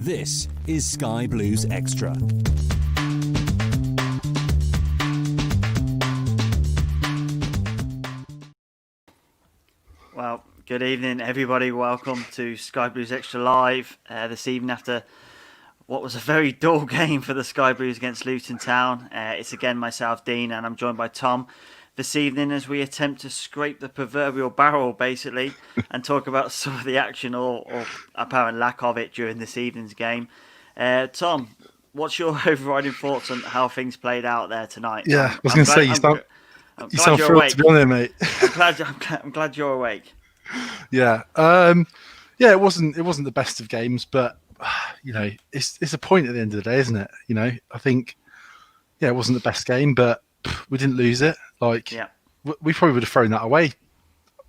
This is Sky Blues Extra. Well, good evening, everybody. Welcome to Sky Blues Extra Live this evening after what was a very dull game for the Sky Blues against Luton Town. It's again myself, Dean, and I'm joined by Tom this evening as we attempt to scrape the proverbial barrel, basically, and talk about some of the action or apparent lack of it during this evening's game. Tom, what's your overriding thoughts on how things played out there tonight? Yeah, I was going to say, you sound thrilled to be on there, mate. I'm glad you're awake. Yeah, it wasn't the best of games, but it's a point at the end of the day, isn't it? I think it wasn't the best game, but we didn't lose it. We probably would have thrown that away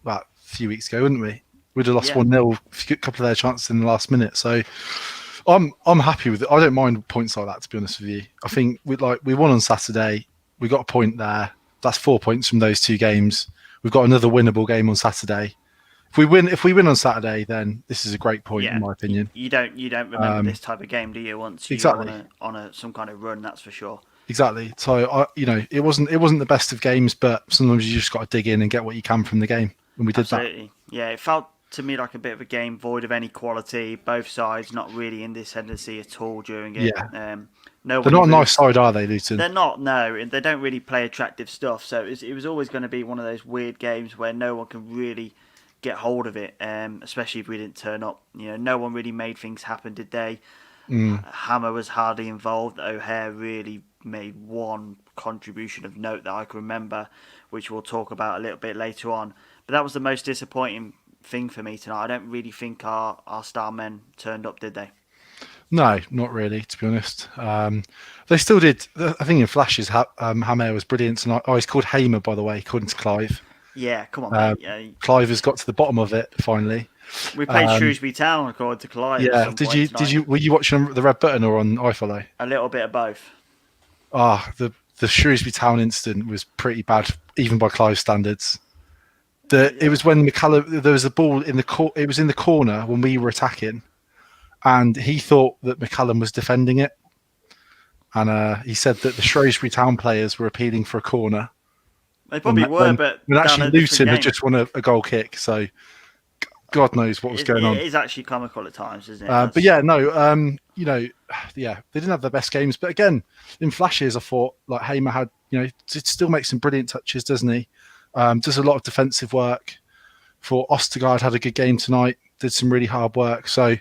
a few weeks ago, wouldn't we? We'd have lost 1-0, a couple of their chances in the last minute. So I'm happy with it. I don't mind points like that, to be honest with you. I think we won on Saturday. We got a point there. That's 4 points from those two games. We've got another winnable game on Saturday. If we win on Saturday, then this is a great point, in my opinion. You don't remember this type of game, do you? Once you're on some kind of run, that's for sure. Exactly. So it wasn't the best of games, but sometimes you just got to dig in and get what you can from the game, and we did that. Yeah, it felt to me like a bit of a game void of any quality. Both sides not really in the ascendancy at all during it. Yeah. They're not a nice side, are they, Luton? They're not, no. And they don't really play attractive stuff. So it was always going to be one of those weird games where no one can really get hold of it, especially if we didn't turn up. No one really made things happen, did they? Hammer was hardly involved. O'Hare really made one contribution of note that I can remember, which we'll talk about a little bit later on. But that was the most disappointing thing for me tonight. I don't really think our star men turned up, did they? No, not really, to be honest. They still did. I think in flashes, Hammer was brilliant. And he's called Hamer, by the way, according to Clive. Yeah, come on, mate. Yeah. Clive has got to the bottom of it finally. We played Shrewsbury Town, according to Clive. Yeah. Were you watching the Red Button or on iFollow? A little bit of both. The Shrewsbury Town incident was pretty bad, even by Clive standards. It was when McCallum, there was a ball in it was in the corner when we were attacking, and he thought that McCallum was defending it, and he said that the Shrewsbury Town players were appealing for a corner. They probably were, but actually Luton had just won a goal kick, so God knows what was going on. It is actually comical at times, isn't it? But yeah, no, they didn't have their best games, but again, in flashes, I thought like Hamer had, still makes some brilliant touches, doesn't he? Does a lot of defensive work. For Ostergaard had a good game tonight, did some really hard work. So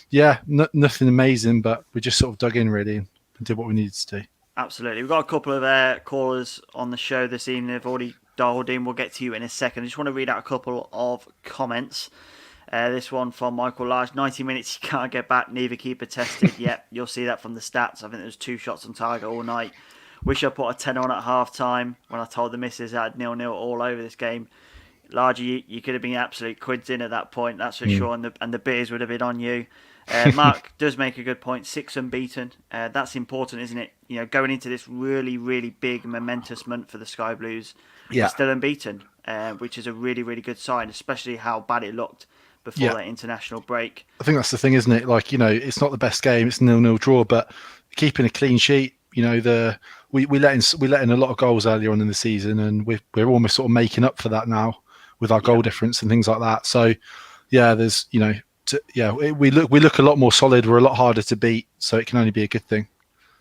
yeah, nothing amazing, but we just sort of dug in really and did what we needed to do. Absolutely. We've got a couple of callers on the show this evening. They've already dialed in. We'll get to you in a second. I just want to read out a couple of comments. This one from Michael Large. 90 minutes, you can't get back. Neither keeper tested. Yep, you'll see that from the stats. I think there was 2 shots on target all night. Wish I put a 10 on at half-time when I told the missus I had 0-0 all over this game. Largely, you could have been absolute quids in at that point, that's for sure, and the beers would have been on you. Mark does make a good point. 6 unbeaten. That's important, isn't it? Going into this really, really big, momentous month for the Sky Blues, we're still unbeaten, which is a really, really good sign, especially how bad it looked before that international break. I think that's the thing, isn't it? It's not the best game. It's a 0-0 draw, but keeping a clean sheet. We let in a lot of goals earlier on in the season, and we're almost sort of making up for that now with our goal difference and things like that. So yeah, there's we look a lot more solid. We're a lot harder to beat, so it can only be a good thing.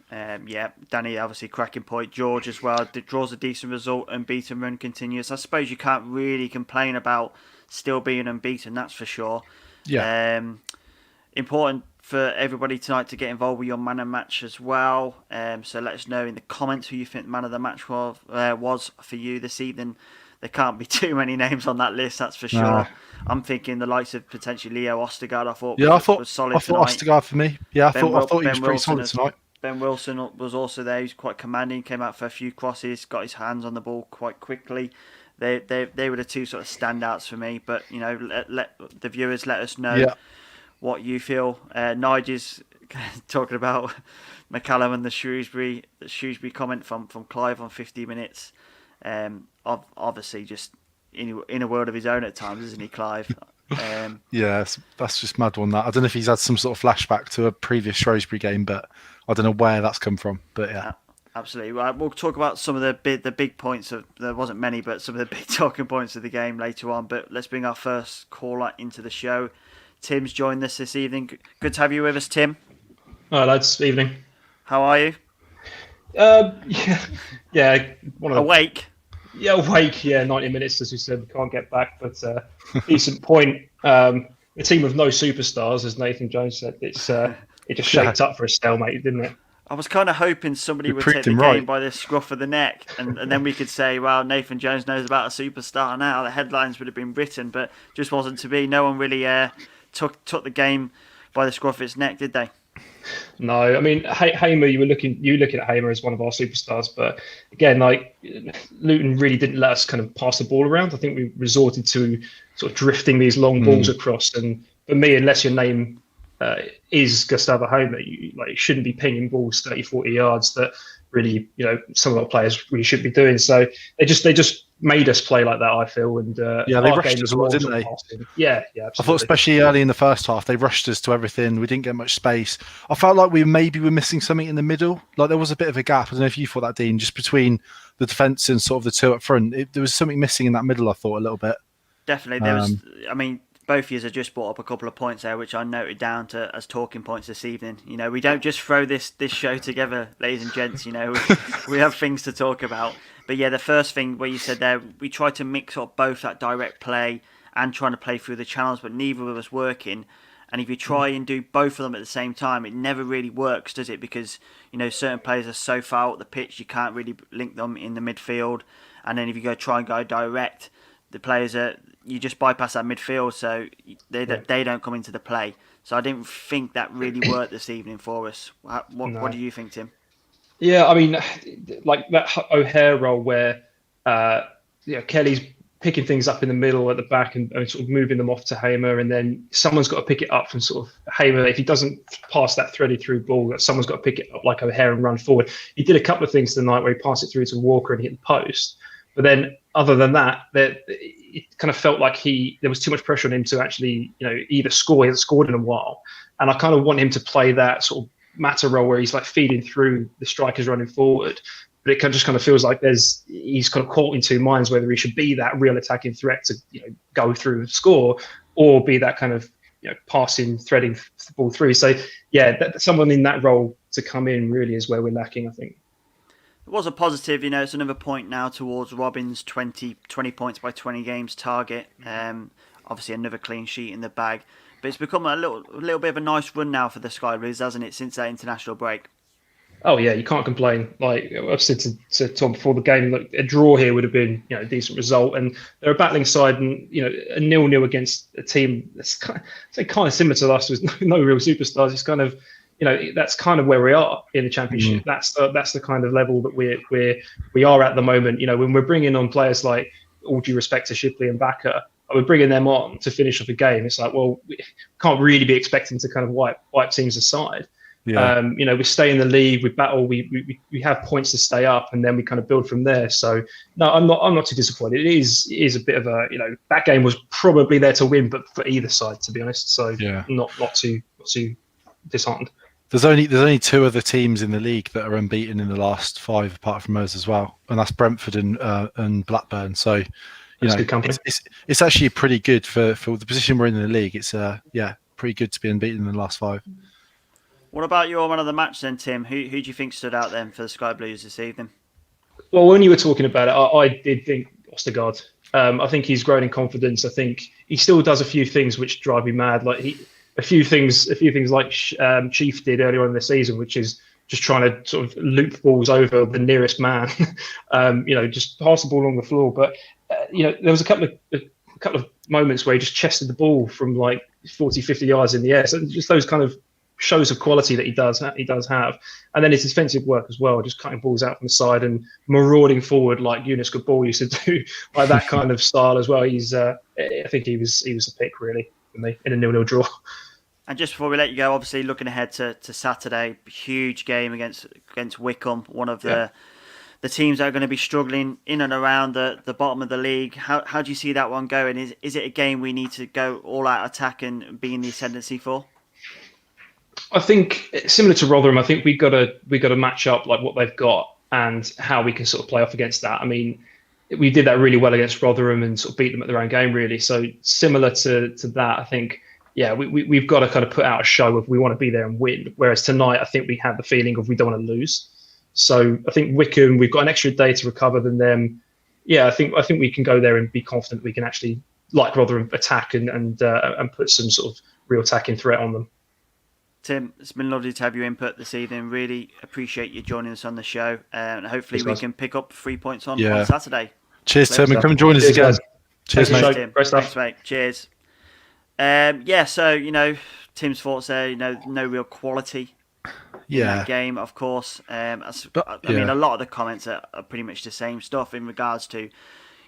Danny obviously cracking point. George as well draws a decent result. Unbeaten run continues. I suppose you can't really complain about still being unbeaten. That's for sure. Yeah. Important for everybody tonight to get involved with your man of match as well. So let us know in the comments who you think man of the match was for you this evening. There can't be too many names on that list, that's for sure. No. I'm thinking the likes of potentially Leo Ostergaard. I thought was solid tonight. I thought Ostergaard for me. Yeah, I thought he was pretty solid tonight. Ben Wilson was also there. He was quite commanding. Came out for a few crosses. Got his hands on the ball quite quickly. They were the two sort of standouts for me. But let the viewers let us know what you feel. Nigel's talking about McCallum and the Shrewsbury comment from Clive on 50 minutes. Obviously, just in a world of his own at times, isn't he, Clive? Yeah, that's just mad one. That I don't know if he's had some sort of flashback to a previous Shrewsbury game, but I don't know where that's come from. But yeah, Absolutely. Well, we'll talk about some of the big points of there wasn't many, but some of the big talking points of the game later on. But let's bring our first caller into the show. Tim's joined us this evening. Good to have you with us, Tim. Hi lads, evening. How are you? Yeah. Awake. Yeah, awake. Yeah, 90 minutes as we said. We can't get back, but decent point. A team with no superstars, as Nathan Jones said. It just shaped up for a stalemate, didn't it? I was kind of hoping somebody would take the game by the scruff of the neck, and then we could say, well, Nathan Jones knows about a superstar now. The headlines would have been written, but just wasn't to be. No one really took the game by the scruff of its neck, did they? No, I mean Hamer. You looking at Hamer as one of our superstars, but again, like Luton really didn't let us kind of pass the ball around. I think we resorted to sort of drifting these long balls across, and for me, unless your name is Gustavo Hamer, you shouldn't be pinging balls 30, 40 yards that really, some of our players really should be doing. So they just made us play like that, I feel. And they rushed us a lot, didn't they? Yeah, absolutely. I thought especially early in the first half, they rushed us to everything. We didn't get much space. I felt like we maybe were missing something in the middle. Like there was a bit of a gap. I don't know if you thought that, Dean, just between the defence and sort of the two up front. There was something missing in that middle, I thought, a little bit. Definitely. There was, both of you have just brought up a couple of points there, which I noted down as talking points this evening. We don't just throw this show together, ladies and gents. We have things to talk about. But yeah, the first thing where you said there, we tried to mix up both that direct play and trying to play through the channels, but neither of us working. And if you try and do both of them at the same time, it never really works, does it? Because certain players are so far out the pitch, you can't really link them in the midfield. And then if you try and go direct, the players you just bypass that midfield, so they don't come into the play. So I didn't think that really worked this evening for us. What do you think, Tim? Yeah, I mean, like that O'Hare role where Kelly's picking things up in the middle at the back and sort of moving them off to Hamer, and then someone's got to pick it up from sort of Hamer. If he doesn't pass that threaded through ball, someone's got to pick it up like O'Hare and run forward. He did a couple of things tonight where he passed it through to Walker and hit the post. But then other than that, it kind of felt like there was too much pressure on him to actually, either score. He hasn't scored in a while. And I kind of want him to play that sort of Mata role where he's like feeding through the strikers running forward. But it just kind of feels like he's kind of caught in two minds whether he should be that real attacking threat to go through and score, or be that kind of passing, threading the ball through. So yeah, someone in that role to come in really is where we're lacking, I think. It was a positive, it's another point now towards Robin's 20 points by 20 games target. Obviously another clean sheet in the bag. But it's become a little bit of a nice run now for the Sky Blues, hasn't it, since that international break? Oh yeah, you can't complain. Like I've said to Tom before the game, look, a draw here would have been a decent result, and they're a battling side, and a 0-0 against a team that's kind of similar to us with no real superstars. It's kind of that's kind of where we are in the Championship. That's the kind of level that we are at the moment. When we're bringing on players like, all due respect to Shipley and Bakker, we're bringing them on to finish off a game. It's like, well, we can't really be expecting to kind of wipe teams aside. Yeah. We stay in the league, we battle, we have points to stay up, and then we kind of build from there. So no, I'm not too disappointed. It is a bit of a that game was probably there to win, but for either side, to be honest. So yeah, not too disheartened. There's only two other teams in the league that are unbeaten in the last 5, apart from us as well, and that's Brentford and Blackburn. So it's actually pretty good for the position we're in the league. It's pretty good to be unbeaten in the last 5. What about your man of the match then, Tim? Who do you think stood out then for the Sky Blues this evening? Well, when you were talking about it, I did think Ostergaard. I think he's grown in confidence. I think he still does a few things which drive me mad. Like a few things like Chief did earlier on in the season, which is just trying to sort of loop balls over the nearest man. Just pass the ball along the floor. But there was a couple of moments where he just chested the ball from like 40, 50 yards in the air. So just those kind of shows of quality that he does have, and then his defensive work as well, just cutting balls out from the side and marauding forward like Yunus Gabor used to do, like that kind of style as well. I think he was a pick really for me in a 0-0 draw. And just before we let you go, obviously looking ahead to Saturday, huge game against Wycombe, one of the the teams that are going to be struggling in and around the bottom of the league. How do you see that one going? Is it a game we need to go all out attack and be in the ascendancy for? I think similar to Rotherham, I think we got to match up like what they've got and how we can sort of play off against that. I mean, we did that really well against Rotherham and sort of beat them at their own game, really. So similar to that, I think, yeah, we've got to kind of put out a show of we want to be there and win. Whereas tonight, I think we had the feeling of we don't want to lose. So I think Wickham, we've got an extra day to recover than them. Yeah, I think we can go there and be confident we can actually, like Rotherham, attack and put some sort of real attacking threat on them. Tim, it's been lovely to have your input this evening. Really appreciate you joining us on the show, and hopefully we can pick up 3 points on Saturday. Cheers, Tim, and come and join us again. Guys. Cheers, mate. Tim. Great stuff. Thanks, mate. Cheers. So Tim's thoughts there. No real quality in that game, of course. I mean, a lot of the comments are pretty much the same stuff in regards to,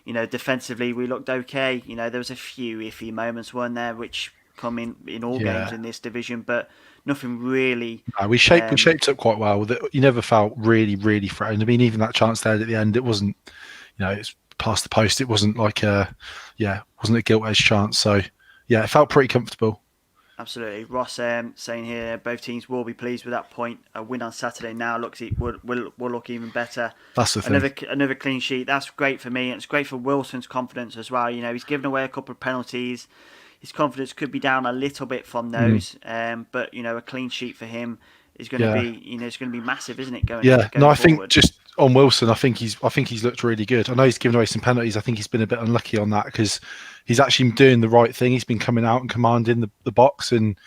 defensively we looked okay. There was a few iffy moments, weren't there, which come in all games in this division, but nothing really. We shaped up quite well. You never felt really, really threatened. I mean, even that chance there at the end, it wasn't, it's past the post. It wasn't like wasn't a gilt-edged chance. So, yeah, it felt pretty comfortable. Absolutely. Ross saying here, both teams will be pleased with that point. A win on Saturday now will look even better. That's the thing. Another clean sheet. That's great for me. And it's great for Wilson's confidence as well. He's given away a couple of penalties. His confidence could be down a little bit from those, but a clean sheet for him is going to be, it's going to be massive, isn't it? Going I forward. think just on Wilson, I think he's looked really good. I know he's given away some penalties. I think he's been a bit unlucky on that because he's actually doing the right thing. He's been coming out and commanding the box, and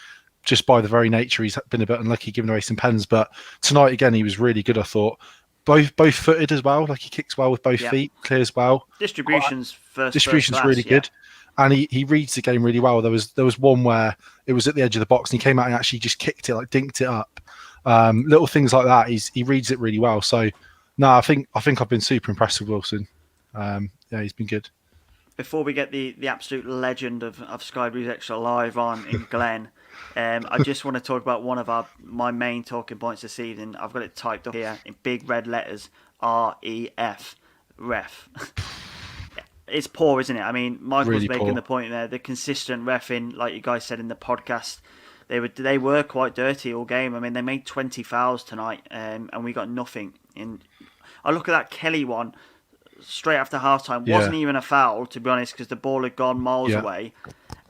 just by the very nature, he's been a bit unlucky giving away some pens. But tonight again, he was really good. I thought both footed as well. Like he kicks well with both feet, clears well. Distribution's really good. And he reads the game really well. There was one where it was at the edge of the box and he came out and actually just kicked it, like dinked it up. Little things like that. He reads it really well. So no, I think I've been super impressed with Wilson. He's been good. Before we get the absolute legend of Sky Blues Extra live on in Glen, I just want to talk about one of my main talking points this evening. I've got it typed up here in big red letters, REF, ref. It's poor, isn't it? I mean, Michael's really making the point there. The consistent reffing, like you guys said in the podcast, they were quite dirty all game. I mean, they made 20 fouls tonight, and we got nothing. I look at that Kelly one straight after halftime. Wasn't even a foul, to be honest, because the ball had gone miles away,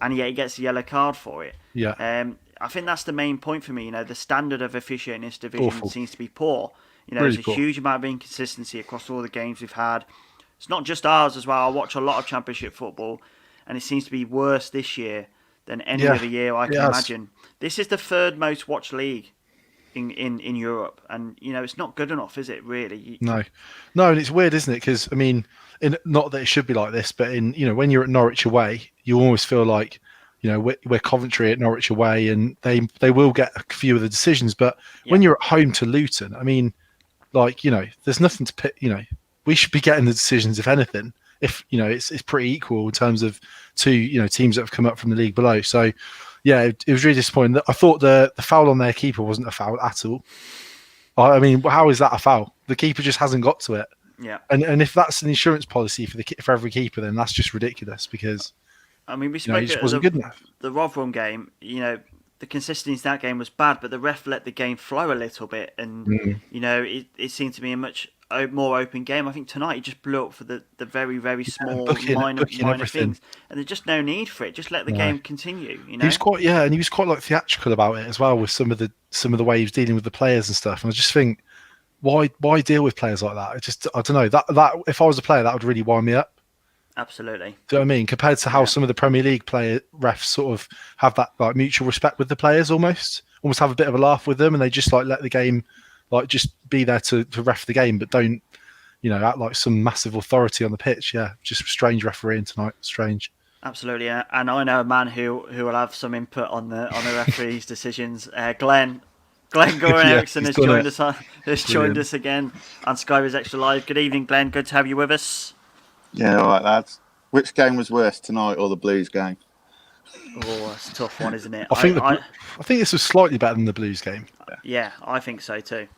and yet he gets a yellow card for it. I think that's the main point for me. The standard of officiating in this division seems to be poor. There's a huge amount of inconsistency across all the games we've had. It's not just ours as well. I watch a lot of Championship football, and it seems to be worse this year than any other year I can imagine. This is the third most watched league in Europe, and it's not good enough, is it? Really? No, and it's weird, isn't it? Because I mean, not that it should be like this, but when you're at Norwich away, you almost feel like we're Coventry at Norwich away, and they will get a few of the decisions. But when you're at home to Luton, I mean, there's nothing to pick. We should be getting the decisions, if anything. If it's pretty equal in terms of two teams that have come up from the league below. So yeah, it was really disappointing. I thought the foul on their keeper wasn't a foul at all. I mean, how is that a foul? The keeper just hasn't got to it. Yeah. And if that's an insurance policy for every keeper, then that's just ridiculous because I mean, we spoke it wasn't good enough. The Rotherham game, the consistency in that game was bad, but the ref let the game flow a little bit, and it seemed to be a much more open game. I think tonight he just blew up for the very, very small minor things, and there's just no need for it. Just let the game continue. He was quite and he was quite theatrical about it as well with some of the way he was dealing with the players and stuff. And I just think, why deal with players like that? I don't know that if I was a player, that would really wind me up. Absolutely. Do you know what I mean? Compared to how some of the Premier League refs sort of have that mutual respect with the players, almost have a bit of a laugh with them, and they just let the game just be there to ref the game, but don't act like some massive authority on the pitch. Yeah, just strange refereeing tonight. Strange. Absolutely, and I know a man who will have some input on the referee's decisions. Glenn Goran Eriksson has joined us again on Sky Blues Extra Live. Good evening, Glenn. Good to have you with us. Yeah, all right, lads. Which game was worse, tonight or the Blues game? Oh, that's a tough one, isn't it? I think this was slightly better than the Blues game. Yeah, I think so too.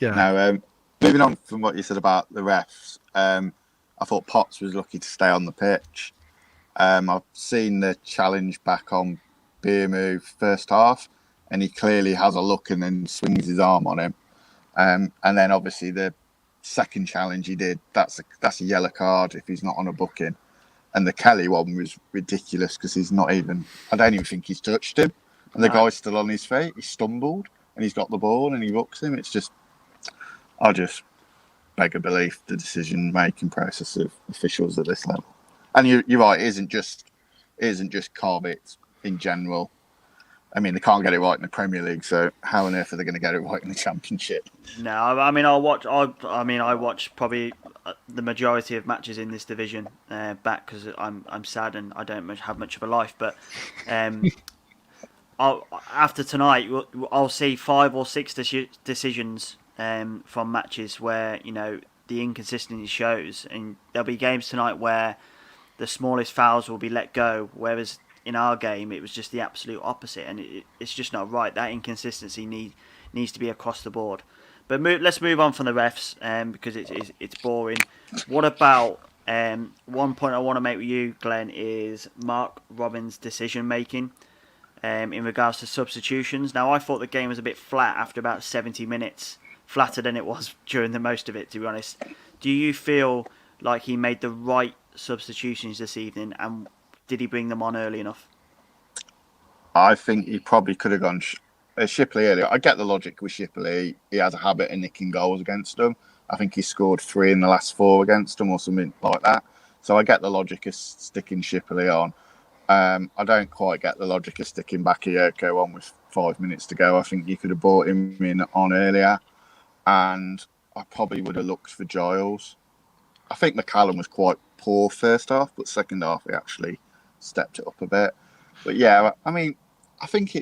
Yeah. No, Moving on from what you said about the refs, I thought Potts was lucky to stay on the pitch. I've seen the challenge back on Beermove first half, and he clearly has a look and then swings his arm on him. And then obviously the second challenge he did, that's a yellow card if he's not on a booking. And the Kelly one was ridiculous because he's not even, I don't even think he's touched him. And the guy's still on his feet. He stumbled and he's got the ball and he hooks him. It's just, I just beg a belief the decision-making process of officials at this level. And you're right, it isn't just Carb, it's in general. I mean, they can't get it right in the Premier League, so how on earth are they going to get it right in the Championship? No, I mean, I watch probably the majority of matches in this division back because I'm sad and I don't have much of a life. But after tonight, I'll see 5 or 6 decisions from matches where the inconsistency shows, and there'll be games tonight where the smallest fouls will be let go, whereas in our game it was just the absolute opposite, and it's just not right. That inconsistency needs to be across the board. But let's move on from the refs because it's boring. What about one point I want to make with you, Glenn, is Mark Robins' decision making in regards to substitutions. Now, I thought the game was a bit flat after about 70 minutes, flatter than it was during the most of it, to be honest. Do you feel like he made the right substitutions this evening, and did he bring them on early enough? I think he probably could have gone Shipley earlier. I get the logic with Shipley. He has a habit of nicking goals against them. I think he scored 3 in the last 4 against them or something like that. So I get the logic of sticking Shipley on. I don't quite get the logic of sticking Bakayoko on with 5 minutes to go. I think you could have brought him in on earlier, and I probably would have looked for Giles. I think McCallum was quite poor first half, but second half he actually stepped it up a bit. But yeah, I mean, I think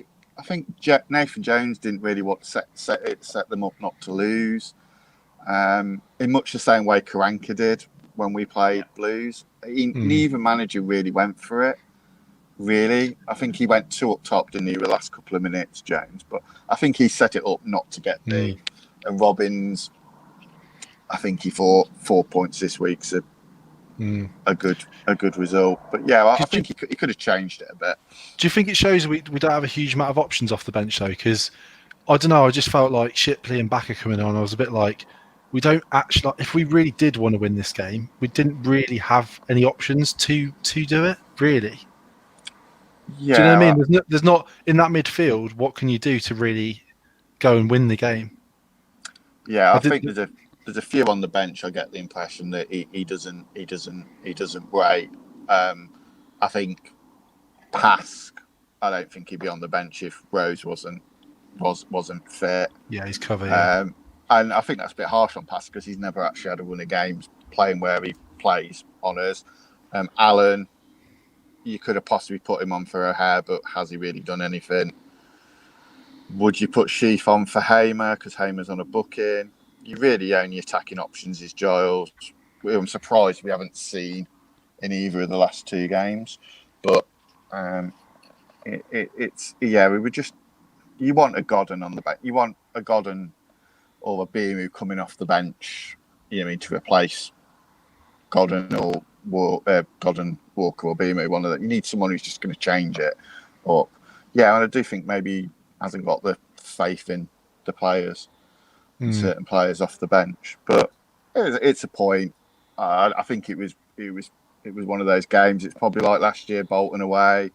Nathan Jones didn't really want to set them up not to lose. In much the same way Karanka did when we played Blues. Neither manager really went for it. Really, I think he went 2 up top, didn't he, the last couple of minutes, Jones? But I think he set it up not to get beat. And Robbins, I think he thought 4 points this week's a good result. But yeah, I think he could have changed it a bit. Do you think it shows we don't have a huge amount of options off the bench though? Because I don't know, I just felt like Shipley and Bakker coming on. I was a bit like, we don't actually. Like, if we really did want to win this game, we didn't really have any options to do it. Really. Yeah. Do you know what I mean? There's not in that midfield. What can you do to really go and win the game? Yeah, I think there's a few on the bench. I get the impression that he doesn't rate. I think Pask, I don't think he'd be on the bench if Rose wasn't fit. Yeah, he's covered. Yeah. And I think that's a bit harsh on Pask because he's never actually had a run of games playing where he plays on us. Allen, you could have possibly put him on for O'Hare, but has he really done anything? Would you put Sheaf on for Hamer because Hamer's on a booking? You really only attacking options is Giles. I'm surprised we haven't seen in either of the last 2 games. But we were just, you want a Godden on the bench. You want a Godden or a Beamu coming off the bench, to replace Godden or Godden, Walker or Beamu. One of them. You need someone who's just going to change it up. Yeah, and I do think maybe he hasn't got the faith in the players. Certain players off the bench, but it's a point. I think it was one of those games. It's probably like last year, Bolton away,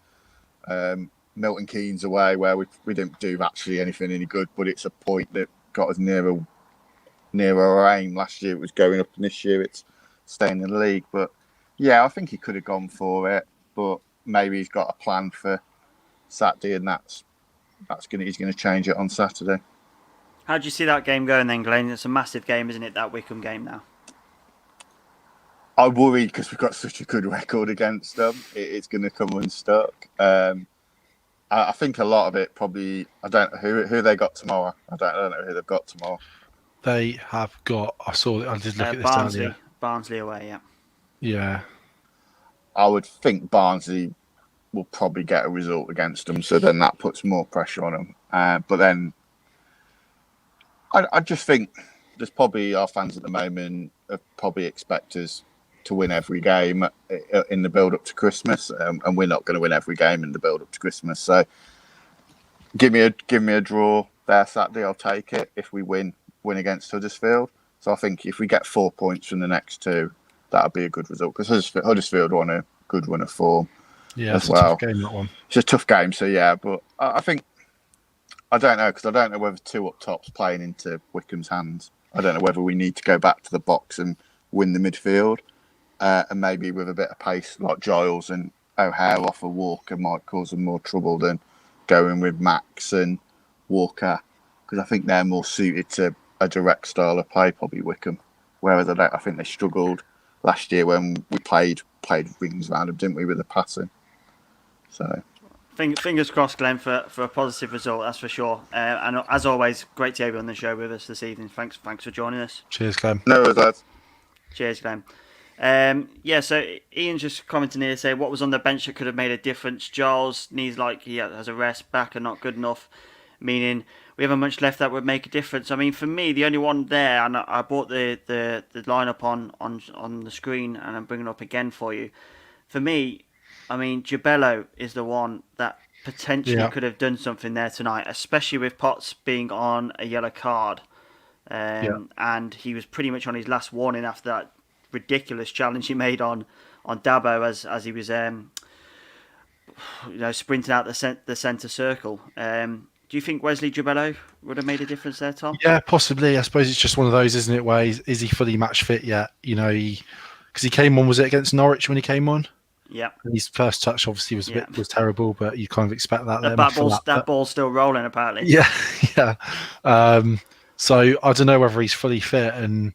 Milton Keynes away, where we didn't do actually anything any good, but it's a point that got us nearer our aim. Last year it was going up, and this year it's staying in the league. But yeah, I think he could have gone for it, but maybe he's got a plan for Saturday, and he's going to change it on Saturday. How do you see that game going then, Glenn? It's a massive game, isn't it, that Wickham game now? I worry because we've got such a good record against them. It's going to come unstuck. I think a lot of it probably, I don't know who they got tomorrow. I don't know who they've got tomorrow. They have got, I did look at this earlier. Barnsley away, yeah. Yeah. I would think Barnsley will probably get a result against them, so then that puts more pressure on them. But then I just think there's probably our fans at the moment probably expect us to win every game in the build up to Christmas, and we're not going to win every game in the build up to Christmas. So give me a draw there Saturday. I'll take it if we win against Huddersfield. So I think if we get 4 points from the next two, that'll be a good result because Huddersfield won a good run of form. Yeah, as it's well. a tough game, that one. It's a tough game, so yeah. But I think I don't know because I don't know whether two up tops playing into Wickham's hands. I don't know whether we need to go back to the box and win the midfield, and maybe with a bit of pace like Giles and O'Hare off of Walker might cause them more trouble than going with Max and Walker because I think they're more suited to a direct style of play, probably Wickham. Whereas I think they struggled last year when we played rings around them, didn't we, with the passing? So fingers crossed, Glenn, for a positive result. That's for sure. And as always, great to have you on the show with us this evening. Thanks for joining us. Cheers, Clem. No, lads. Cheers, Glenn. So Ian's just commenting here, saying what was on the bench that could have made a difference. Giles needs he has a rest, back are not good enough, meaning we haven't much left that would make a difference. I mean, for me, the only one there, and I brought the lineup on the screen, and I'm bringing it up again for you. For me, I mean, Jabello is the one that potentially could have done something there tonight, especially with Potts being on a yellow card, and he was pretty much on his last warning after that ridiculous challenge he made on Dabo as he was sprinting out the centre circle. Do you think Wesley Jabello would have made a difference there, Tom? Yeah, possibly. I suppose it's just one of those, isn't it, where is he fully match fit yet? Because he came on, was it against Norwich when he came on? Yeah. And his first touch obviously was terrible, but you kind of expect that. That ball's still rolling, apparently. Yeah, yeah. So I don't know whether he's fully fit and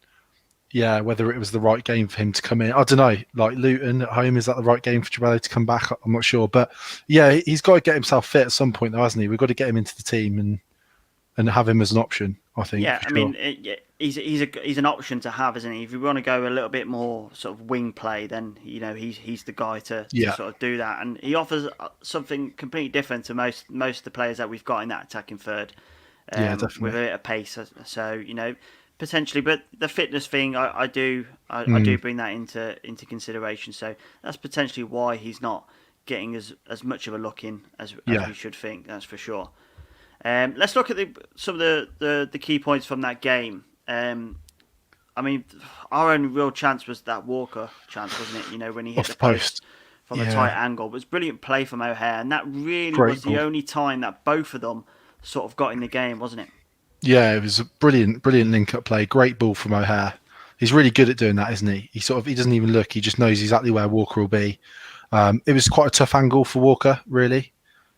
whether it was the right game for him to come in. I don't know. Like Luton at home, is that the right game for Jabello to come back? I'm not sure, but he's got to get himself fit at some point, though, hasn't he? We've got to get him into the team and have him as an option, I think. Yeah, sure. I mean, he's an option to have, isn't he? If you want to go a little bit more sort of wing play, then he's the guy to sort of do that, and he offers something completely different to most of the players that we've got in that attacking third. Definitely With a bit of pace, so potentially, but the fitness thing, I do bring that into consideration. So that's potentially why he's not getting as much of a look in as we should think. That's for sure. Let's look at some of the key points from that game. I mean, our only real chance was that Walker chance, wasn't it? When he hit the post from a tight angle. It was brilliant play from O'Hare, and that really was the only time that both of them sort of got in the game, wasn't it? Yeah, it was a brilliant link-up play. Great ball from O'Hare. He's really good at doing that, isn't he? He doesn't even look. He just knows exactly where Walker will be. It was quite a tough angle for Walker, really.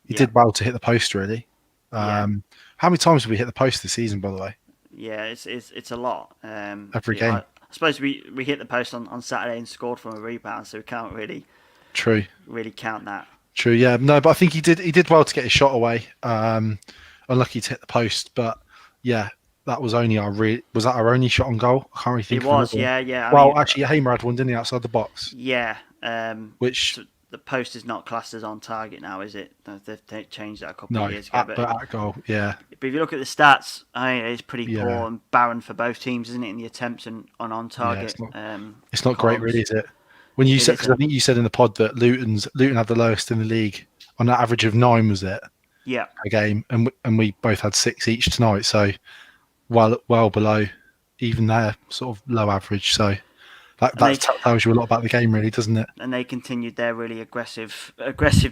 He did well to hit the post, really. How many times have we hit the post this season, by the way? Yeah, it's a lot. Every game. I suppose we hit the post on Saturday and scored from a rebound, so we can't really count that. True, yeah. No, but I think he did well to get his shot away. Unlucky to hit the post, but yeah, that was only was that our only shot on goal? I can't really think. It was, yeah. Actually, Hamer had one, didn't he, outside the box? Yeah. Which the post is not classed as on target now, is it? They've changed that a couple of years ago. But at goal, yeah. But if you look at the stats, it's pretty poor and barren for both teams, isn't it? In the attempts and on target. Yeah, it's not great, really, is it? When you said, because I think you said in the pod that Luton had the lowest in the league on an average of 9, was it? Yeah. A game, and we both had 6 each tonight, so well below even their sort of low average. So that tells you a lot about the game, really, doesn't it? And they continued their really aggressive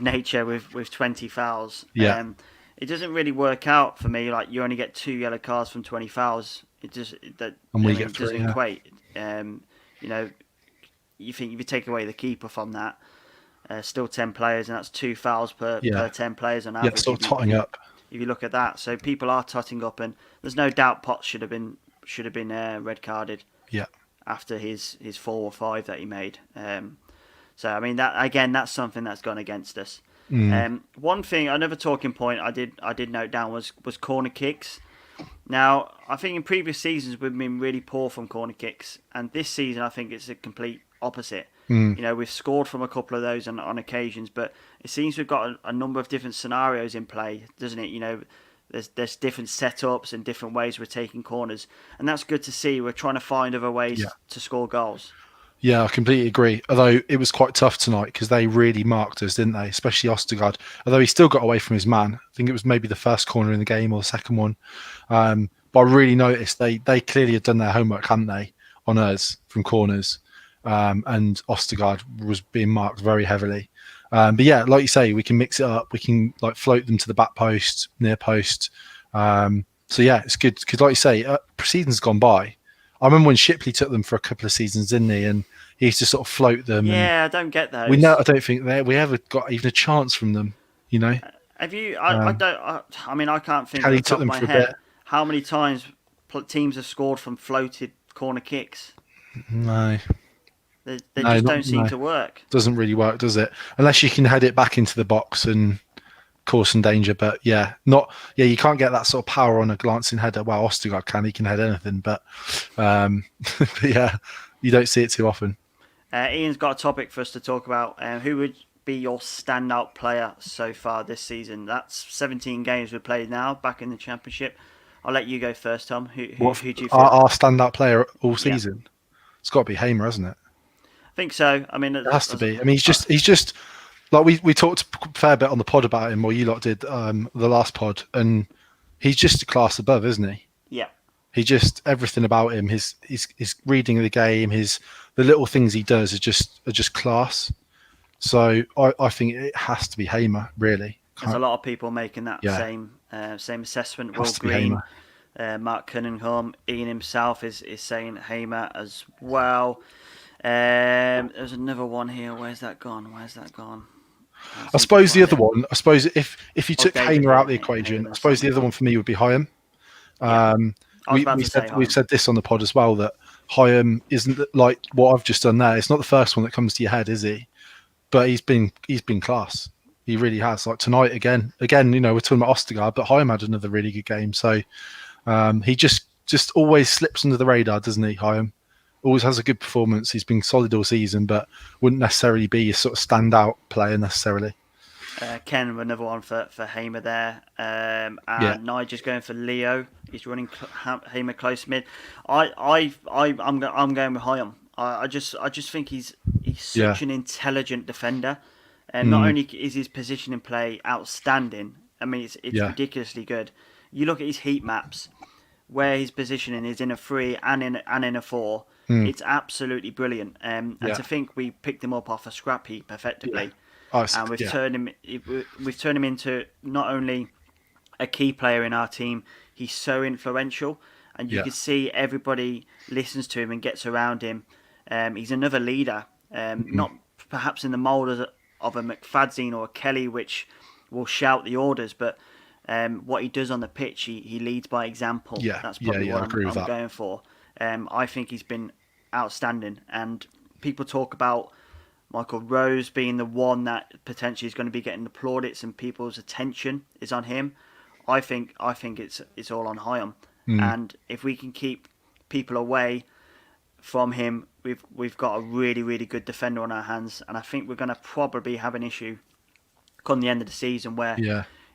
nature with 20 fouls. Yeah. It doesn't really work out for me. Like, you only get 2 yellow cards from 20 fouls. It just get 3, doesn't equate. You think if you take away the keeper from that, still 10 players, and that's 2 fouls per 10 players on average. Yeah, sort of totting up. If you look at that, so people are totting up, and there's no doubt Potts should have been red carded. Yeah. After his 4 or 5 that he made. So I mean, that again, that's something that's gone against us. One thing, another talking point I did note down was corner kicks. Now, I think in previous seasons we've been really poor from corner kicks, and this season I think it's a complete opposite. We've scored from a couple of those on occasions, but it seems we've got a number of different scenarios in play, doesn't it? There's different setups and different ways we're taking corners, and that's good to see. We're trying to find other ways to score goals. Yeah, I completely agree. Although it was quite tough tonight because they really marked us, didn't they? Especially Ostergaard. Although he still got away from his man. I think it was maybe the first corner in the game or the second one. But I really noticed they clearly had done their homework, hadn't they, on us from corners. And Ostergaard was being marked very heavily. But yeah, like you say, we can mix it up. We can like float them to the back post, near post. So yeah, it's good because, like you say, seasons gone by. I remember when Shipley took them for a couple of seasons, didn't he? And he used to sort of float them. Yeah, I don't get those. I don't think we ever got even a chance from them. You know. Have you? I don't. I mean, I can't think. Kelly off the top took them of for my a head bit. how many times teams have scored from floated corner kicks. No. They just don't seem to work. Doesn't really work, does it? Unless you can head it back into the box and cause some danger. But you can't get that sort of power on a glancing header. Well, Ostergaard can. He can head anything. But, but yeah, you don't see it too often. Ian's got a topic for us to talk about. Who would be your standout player so far this season? That's 17 games we've played now, back in the Championship. I'll let you go first, Tom. Who do you feel? Our standout player all season? Yeah. It's got to be Hamer, hasn't it? I think so. I mean, it has to be. I mean, he's just like we talked a fair bit on the pod about him, or you lot did the last pod, and he's just a class above, isn't he? Yeah. He just everything about him, his reading of the game, the little things he does are just class. So I think it has to be Hamer, really. There's a lot of people making that same assessment. Will Green, Mark Cunningham, Ian himself is saying Hamer as well. There's another one here. Where's that gone? I suppose the other one. I suppose if you took Hamer out of the equation, I suppose the other one for me would be Hyam. We've said this on the pod as well that Hyam isn't like what I've just done there. It's not the first one that comes to your head, is he? But he's been class. He really has. Like tonight again. We're talking about Ostergaard, but Hyam had another really good game. So he just always slips under the radar, doesn't he? Hyam always has a good performance. He's been solid all season, but wouldn't necessarily be a sort of standout player necessarily. Ken, another one for Hamer there. And Nigel's going for Leo. He's running Hamer close mid. I'm going with Hyam. I just think he's such an intelligent defender, and not only is his position in play outstanding. I mean, it's ridiculously good. You look at his heat maps, where his positioning is in a 3 and in a 4. It's absolutely brilliant. And to think we picked him up off a scrap heap effectively, and we've turned him into not only a key player in our team. He's so influential, and you can see everybody listens to him and gets around him. He's another leader, not perhaps in the mould of a McFadzean or a Kelly, which will shout the orders, but what he does on the pitch, he leads by example. That's probably what I'm going for. I think he's been outstanding, and people talk about Michael Rose being the one that potentially is going to be getting the plaudits and people's attention is on him. I think it's all on Hyam, and if we can keep people away from him, we've got a really, really good defender on our hands, and I think we're going to probably have an issue come the end of the season where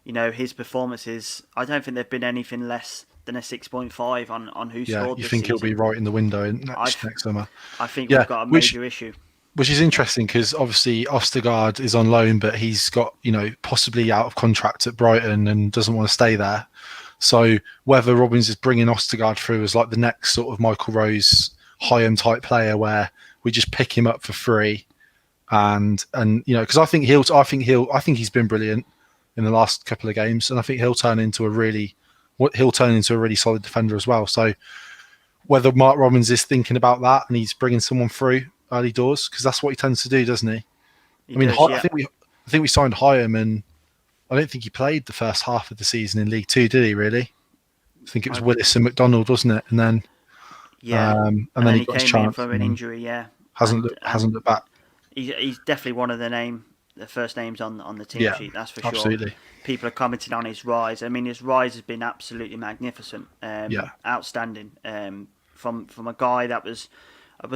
his performances, I don't think they've been anything less than a 6.5 on who scored this season. He'll be right in the window next summer? I think we've got a major issue. Which is interesting because obviously Ostergaard is on loan, but he's got, possibly out of contract at Brighton and doesn't want to stay there. So whether Robbins is bringing Ostergaard through as like the next sort of Michael Rose, Hyam type player where we just pick him up for free, and because I think he's been brilliant in the last couple of games, and I think he'll turn into a really solid defender as well. So whether Mark Robbins is thinking about that and he's bringing someone through early doors, because that's what he tends to do, doesn't he? I think we signed Hyam, and I don't think he played the first half of the season in League Two, did he? Really? I think it was Willis and McDonald, wasn't it? And then and then he got his chance from an injury. Hasn't looked back. He's definitely one of the first names on the team sheet. That's for sure. Absolutely. People are commenting on his rise. I mean, his rise has been absolutely magnificent. Outstanding. From a guy that was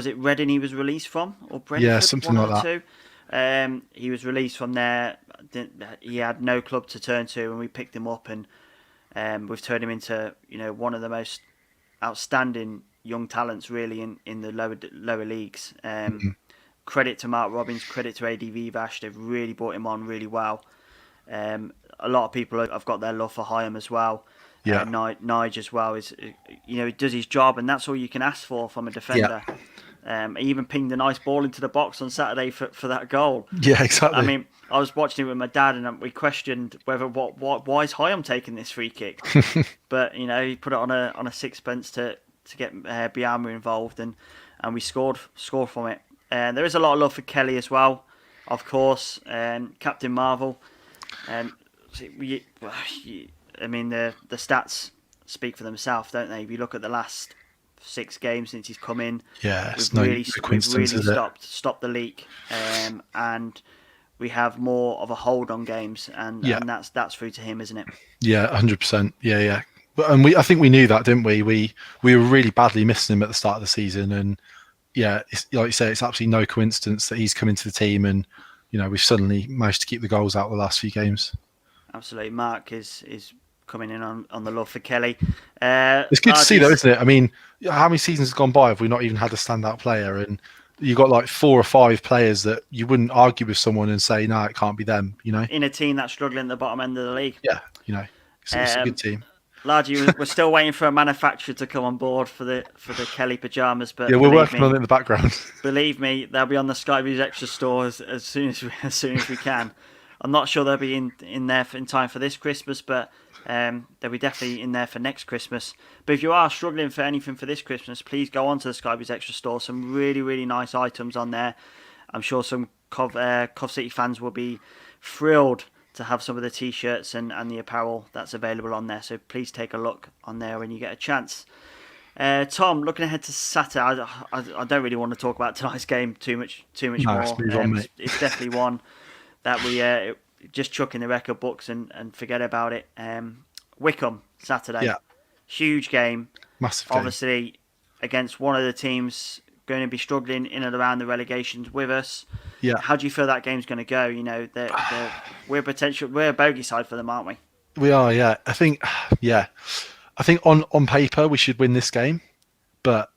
it Reading he was released from, or Brentford? Yeah, something like that. He was released from there. He had no club to turn to, and we picked him up, and We've turned him into one of the most outstanding young talents really in the lower leagues. Credit to Mark Robbins, credit to AD Vivash. They've really brought him on really well. A lot of people have got their love for Hyam as well. Yeah. Nige as well is, he does his job, and that's all you can ask for from a defender. He even pinged a nice ball into the box on Saturday for that goal. Yeah, exactly. I mean, I was watching it with my dad, and we questioned whether why is Hyam taking this free kick, but he put it on a sixpence to get Biama involved, and we scored from it. And there is a lot of love for Kelly as well, of course, Captain Marvel. I mean, the stats speak for themselves, don't they? If you look at the last 6 games since he's come in, it's we've really stopped the leak, and we have more of a hold on games, and that's through to him, isn't it? Yeah, 100%. Yeah. But I think we knew that, didn't we? We were really badly missing him at the start of the season, and it's, like you say, it's absolutely no coincidence that he's come into the team, and we've suddenly managed to keep the goals out the last few games. Absolutely, Mark is coming in on the love for Kelly. It's good to see, though, isn't it? I mean, how many seasons have gone by have we not even had a standout player? And you got like 4 or 5 players that you wouldn't argue with someone and say, no, it can't be them. In a team that's struggling at the bottom end of the league. Yeah, it's a good team. Largely, we're still waiting for a manufacturer to come on board for the Kelly pajamas, but we're working on it in the background. Believe me, they'll be on the SkyBluesExtra store as soon as we can. I'm not sure they'll be in there in time for this Christmas, but they'll be definitely in there for next Christmas. But if you are struggling for anything for this Christmas, please go on to the SkyBluesExtra store. Some really, really nice items on there. I'm sure some Cov City fans will be thrilled to have some of the t-shirts and the apparel that's available on there. So please take a look on there when you get a chance. Tom, looking ahead to Saturday, I don't really want to talk about tonight's game too much more. It's definitely one that we just chuck in the record books and forget about it. Wycombe, Saturday. Yeah. Huge game. Massive game. Obviously, against one of the teams going to be struggling in and around the relegations with us. Yeah. How do you feel that game's going to go? We're a bogey side for them, aren't we? We are, yeah. I think on paper we should win this game, but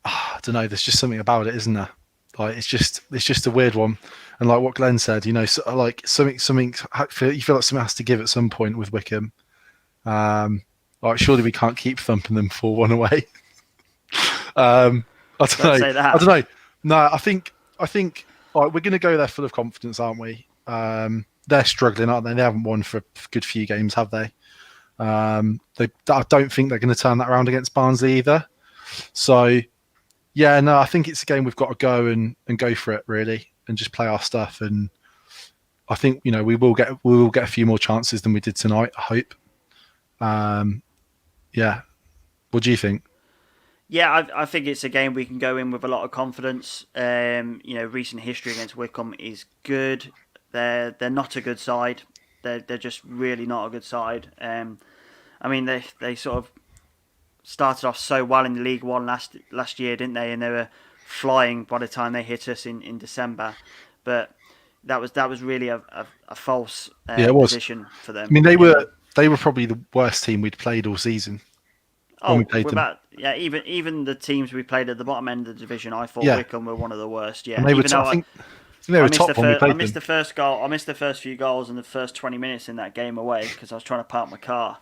I don't know. There's just something about it, isn't there? Like it's just a weird one. And like what Glenn said, like something. You feel like something has to give at some point with Wycombe. Like surely we can't keep thumping them 4-1 away. I don't know. No, I think we're going to go there full of confidence, aren't we? They're struggling, aren't they? They haven't won for a good few games, have they? I don't think they're going to turn that around against Barnsley either. So, yeah, no, I think it's a game we've got to go and go for it really, and just play our stuff. And I think we will get a few more chances than we did tonight. I hope. Yeah. What do you think? Yeah, I think it's a game we can go in with a lot of confidence. Recent history against Wycombe is good. They're not a good side. They're just really not a good side. I mean, they sort of started off so well in the League One last year, didn't they? And they were flying by the time they hit us in December. But that was really a false position for them. I mean, they were probably the worst team we'd played all season. Even the teams we played at the bottom end of the division, I thought Wycombe were one of the worst. Yeah, and they were I think they were top when we played them. I missed the first goal. I missed the first few goals in the first 20 minutes in that game away because I was trying to park my car.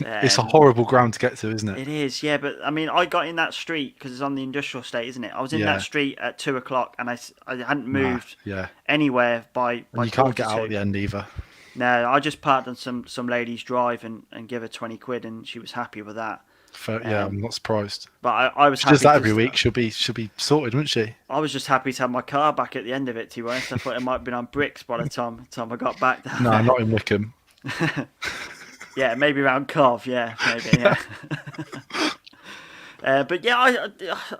It's a horrible ground to get to, isn't it? It is, yeah. But I mean, I got in that street because it's on the industrial estate, isn't it? I was in that street at 2:00, and I hadn't moved anywhere by. And you can't get out at the end either. No, I just parked on some lady's drive and give her 20 quid, and she was happy with that. I'm not surprised. But I was happy. She does that every week. She'll be sorted, won't she? I was just happy to have my car back at the end of it. To be honest, I thought it might have been on bricks by the time I got back there. No, not in Wycombe. Yeah, maybe around Cov. Yeah, maybe. Yeah. But yeah,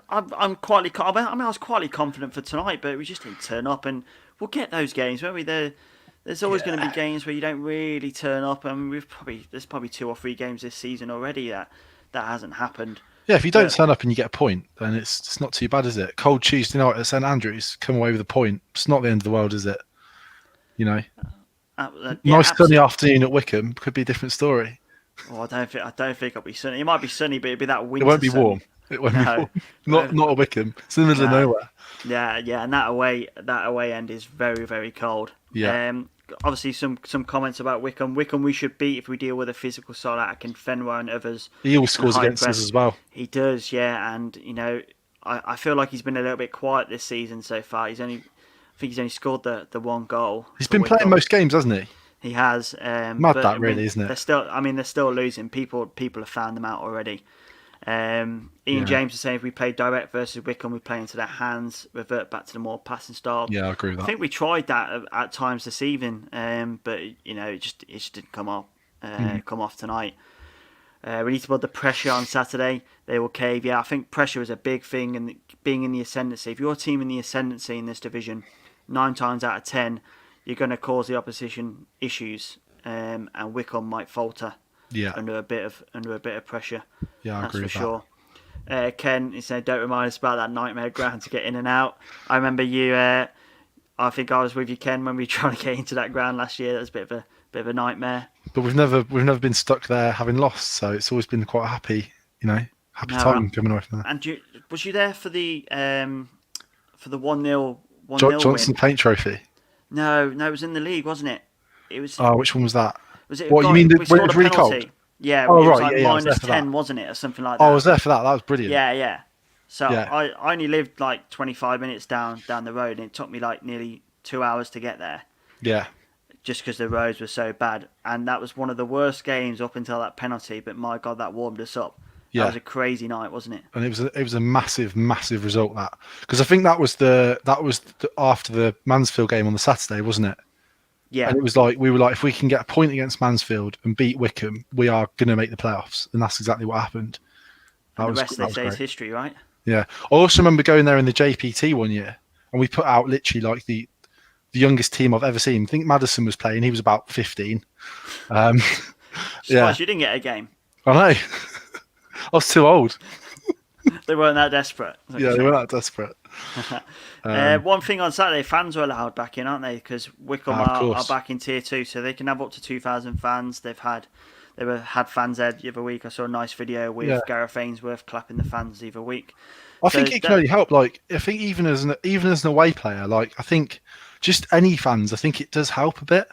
I'm quietly. I was quietly confident for tonight, but we just didn't turn up, and we'll get those games, won't we? There's always going to be games where you don't really turn up, and there's probably 2 or 3 games this season already that hasn't happened. Yeah, if you don't turn up and you get a point, then it's not too bad, is it? Cold Tuesday night at St Andrews, come away with a point. It's not the end of the world, is it? Yeah, nice sunny afternoon at Wycombe could be a different story. Oh, I don't think it'll be sunny. It might be sunny, but it'll be that winter. It won't be sun. warm. It won't be No. warm. Not a Wickham. It's in the middle of No. nowhere. Yeah, and that away end is very, very cold. Yeah. Obviously, some comments about Wickham. Wickham, we should beat if we deal with a physical side like Ken Fenway and others. He always scores high against press. us as well. He does, yeah, and I feel like he's been a little bit quiet this season so far. I think he's only scored the one goal. He's been playing most games, hasn't he? He has. Mad but, that, really, isn't it? They're still losing. People have found them out already. Ian James is saying if we play direct versus Wickham, we play into their hands, revert back to the more passing style. Yeah, I agree with that. I think we tried that at times this evening, but it just didn't come off. Come off tonight. We need to put the pressure on Saturday. They will cave. Yeah, I think pressure is a big thing, and being in the ascendancy. If you're a team in the ascendancy in this division, 9 times out of 10, you're going to cause the opposition issues, and Wickham might falter. Yeah. Under a bit of pressure. Yeah, I that's agree for with sure. Ken is saying, don't remind us about that nightmare ground to get in and out. I remember you. I think I was with you, Ken, when we were trying to get into that ground last year. That was a bit of a nightmare. But we've never been stuck there having lost, so it's always been quite a happy time coming away from that. And was you there for the 1-0 Johnson win? Paint Trophy. No, it was in the league, wasn't it? It was. Oh, which one was that? Was it? What, you mean when it was really cold? Yeah, Oh, it was right, like yeah, I was there minus for 10, that. wasn't it, or something like that? Oh, I was there for that. That was brilliant. Yeah. So Yeah. I only lived like 25 minutes down the road, and it took me like nearly 2 hours to get there. Yeah. Just because the roads were so bad, and that was one of the worst games up until that penalty. But my God, that warmed us up. Yeah. That was a crazy night, wasn't it? And it was a massive result, that, because I think that was after the Mansfield game on the Saturday, wasn't it? Yeah. And it was like, we were like, if we can get a point against Mansfield and beat Wickham, we are going to make the playoffs. And that's exactly what happened. And the rest they say is history, right? Yeah. I also remember going there in the JPT one year, and we put out literally like the youngest team I've ever seen. I think Madison was playing. He was about 15. Surprised Yeah. you didn't get a game. I know. I was too old. They weren't that desperate. Yeah, they weren't that desperate. One thing on Saturday, fans are allowed back in, aren't they? Because Wickham are back in Tier 2, so they can have up to 2,000 fans. They had fans there the other week. I saw a nice video with Gareth Ainsworth clapping the fans the other week. I think it can only help. Like, I think even as an away player, like, I think just any fans, I think it does help a bit.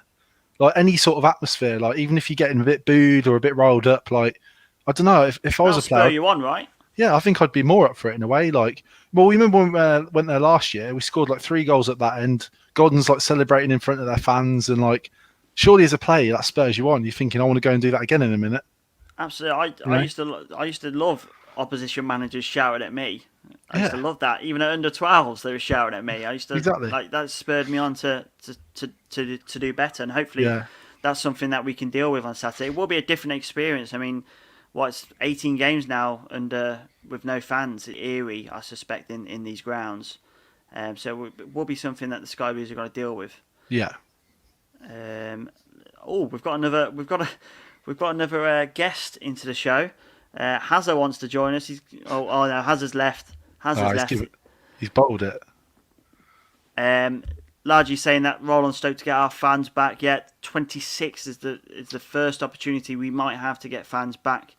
Like, any sort of atmosphere, like, even if you're getting a bit booed or a bit rolled up, like, I don't know, if I was a player, spur you on, right? Yeah, I think I'd be more up for it in a way. Like, well, we remember when we went there last year, we scored like 3 goals at that end. Gordon's like celebrating in front of their fans, and like, surely as a player that spurs you on. You're thinking, I want to go and do that again in a minute. Absolutely, I used to love opposition managers shouting at me. I used to love that. Even at under 12s, they were shouting at me. I used to like that spurred me on to do better, and hopefully that's something that we can deal with on Saturday. It will be a different experience. I mean, it's 18 games now with no fans at Erie, I suspect, in these grounds. So it will be something that the Sky Blues are going to deal with. Yeah. We've got another guest into the show. Hazza wants to join us. No, Hazza's left. He's bottled it. Largely saying that Roland Stoke to get our fans back. Yet 26 is the first opportunity we might have to get fans back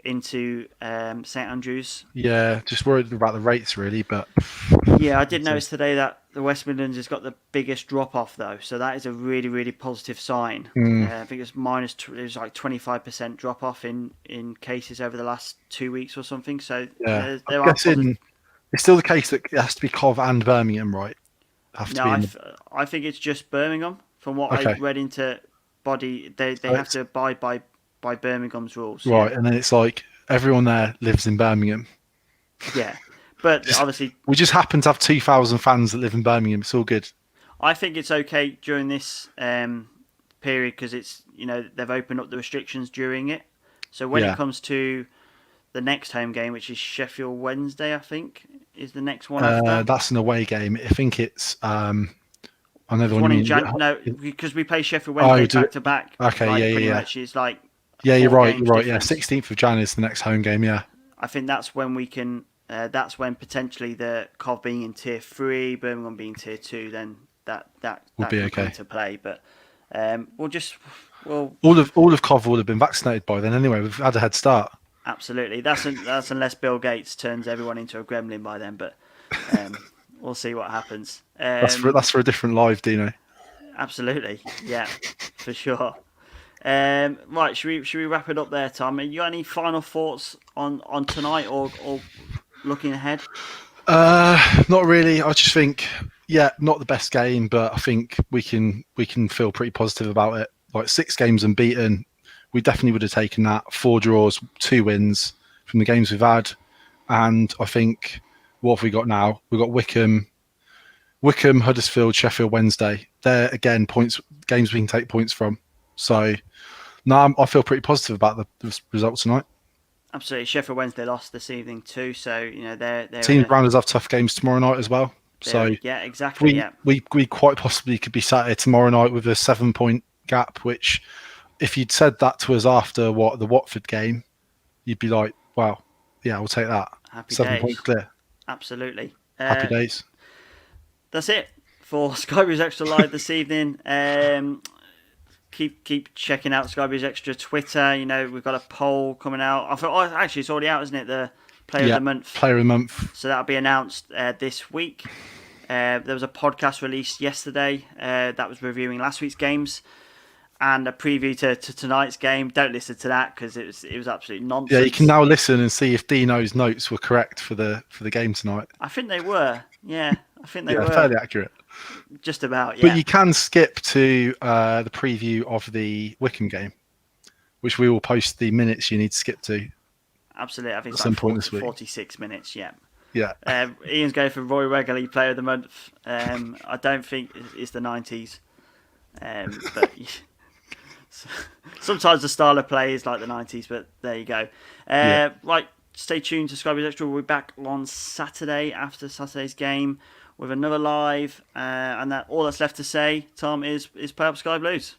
into St Andrews. Yeah, just worried about the rates really, but yeah, I did notice today that the West Midlands has got the biggest drop off though, so that is a really, really positive sign. I think it was like 25% drop off in cases over the last 2 weeks or something. So yeah, I'm guessing it's still the case that it has to be Cov and Birmingham, right? I think it's just Birmingham. From what I read into Body, they have to abide by Birmingham's rules. Right, and then it's like everyone there lives in Birmingham. Yeah, but obviously we just happen to have 2,000 fans that live in Birmingham. It's all good. I think it's okay during this period because it's they've opened up the restrictions during it. So when it comes to the next home game, which is Sheffield Wednesday, I think is the next one. That's an away game. I think it's. I know the one in January. No, because we play Sheffield Wednesday back to back. Okay, pretty much it's like. Yeah, you're right. Yeah, 16th of January is the next home game. Yeah. I think that's when we can. That's when potentially the Cov being in Tier 3, Birmingham being Tier 2, then that will be okay to play. But we'll just Well, all of Cov would have been vaccinated by then anyway. We've had a head start. absolutely. That's unless Bill Gates turns everyone into a gremlin by then, but we'll see what happens. That's for a different live, Dino. Absolutely, yeah, for sure. Right, should we wrap it up there, Tom? You got any final thoughts on tonight or looking ahead? Not really. I just think, not the best game, but I think we can feel pretty positive about it. Like 6 games unbeaten, we definitely would have taken that. 4 draws, 2 wins from the games we've had, and I think what have we got now? We've got Wickham, Huddersfield, Sheffield Wednesday. They're again games we can take points from. So, no, I feel pretty positive about the results tonight. Absolutely. Sheffield Wednesday lost this evening too, so they're teams around us have tough games tomorrow night as well. So yeah, exactly. We quite possibly could be sat here tomorrow night with a 7-point gap. Which, if you'd said that to us after the Watford game, you'd be like, "Wow, yeah, we'll take that." Happy 7 days. points clear. Absolutely. Happy days. That's it for Sky Blues Extra Live this evening. Keep checking out Sky Blues Extra Twitter. We've got a poll coming out. Actually, it's already out, isn't it? The Player of the Month. Player of the Month. So that'll be announced this week. There was a podcast released yesterday that was reviewing last week's games and a preview to tonight's game. Don't listen to that because it was absolute nonsense. Yeah, you can now listen and see if Dino's notes were correct for the game tonight. I think they were. Yeah, I think they were. Fairly accurate. Just about, yeah. But you can skip to the preview of the Wickham game, which we will post the minutes you need to skip to. Absolutely. I think it's some like point this week. 46 minutes, yeah. Yeah. Ian's going for Roy Wegerle Player of the Month. I don't think it's the 90s. But sometimes the style of play is like the 90s, but there you go. Right, stay tuned to Sky Blues Extra. We'll be back on Saturday after Saturday's game with another live. And all that's left to say, Tom, is play up Sky Blues.